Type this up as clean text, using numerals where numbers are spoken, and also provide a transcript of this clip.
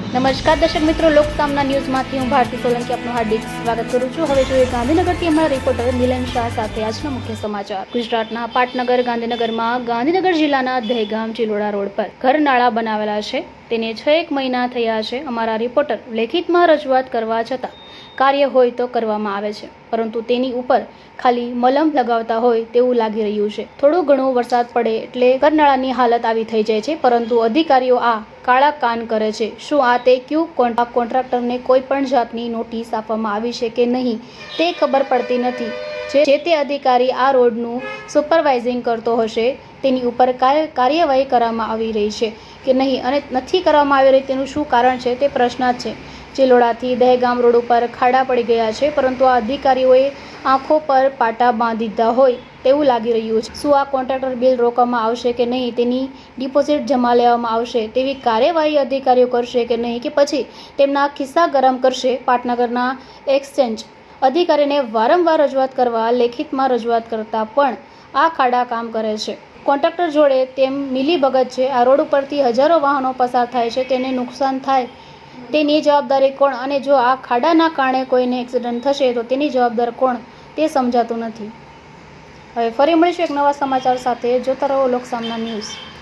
નમસ્કાર દર્શક મિત્રો, લોકસામના ન્યૂઝમાંથી હું ભારતી સોલંકી આપનું હાર્દિક સ્વાગત કરું છું। હવે જોઈએ ગાંધીનગરથી અમારા રિપોર્ટર મિલન શાહ સાથે આજના મુખ્ય સમાચાર। ગુજરાતના પાટનગર ગાંધીનગરમાં ગાંધીનગર જિલ્લાના દહેગામ ચિલોડા રોડ પર ઘરનાળા બનાવેલા છે, તેને 6 મહિના થયા છે। અમારા રિપોર્ટર લેખિતમાં રજૂઆત કરવા છતાં કાર્ય હોય તો કરવામાં આવે છે, પરંતુ તેની ઉપર ખાલી મલમ લગાવતા હોય તેવું લાગી રહ્યું છે। થોડો ઘણો વરસાદ પડે એટલે ઘરનાળાની હાલત આવી થઈ જાય છે, પરંતુ અધિકારીઓ આ કાળા કાન કરે છે। શું આ તે ક્યુ કોન્ટ્રાક્ટરને કોઈ પણ જાતની નોટિસ આપવામાં આવી છે કે નહીં તે ખબર પડતી નથી। જે તે અધિકારી આ રોડનું સુપરવાઇઝિંગ કરતો હશે તેની ઉપર કાર્યવાહી કરવામાં આવી રહી છે કે નહીં અને નથી કરવામાં આવી રહી તેનું શું કારણ છે તે પ્રશ્નાર્થ છે। ચિલોડાથી દહેગામ રોડ ઉપર ખાડા પડી ગયા છે, પરંતુ આ અધિકારીઓએ આંખો પર પાટા બાંધી દીધા હોય તેવું લાગી રહ્યું છે। શું આ કોન્ટ્રાક્ટર બિલ રોકવામાં આવશે કે નહીં, તેની ડિપોઝિટ જમા લેવામાં આવશે તેવી કાર્યવાહી અધિકારીઓ કરશે કે નહીં, કે પછી તેમના ખિસ્સા ગરમ કરશે? પાટનગરના એક્સચેન્જ અધિકારીને વારંવાર રજૂઆત કરવા લેખિતમાં રજૂઆત કરતા પણ આ ખાડા કામ કરે છે। કોન્ટ્રાક્ટર જોડે તેમ મિલીભગત છે। આ રોડ ઉપરથી હજારો વાહનો પસાર થાય છે, તેને નુકસાન થાય તેની જવાબદારી કોણ? અને જો આ ખાડાના કારણે કોઈને એક્સિડન્ટ થશે તો તેની જવાબદાર કોણ તે સમજાતું નથી। હવે ફરી મળીશું એક નવા સમાચાર સાથે। જોતા રહો લોકસામના ન્યૂઝ।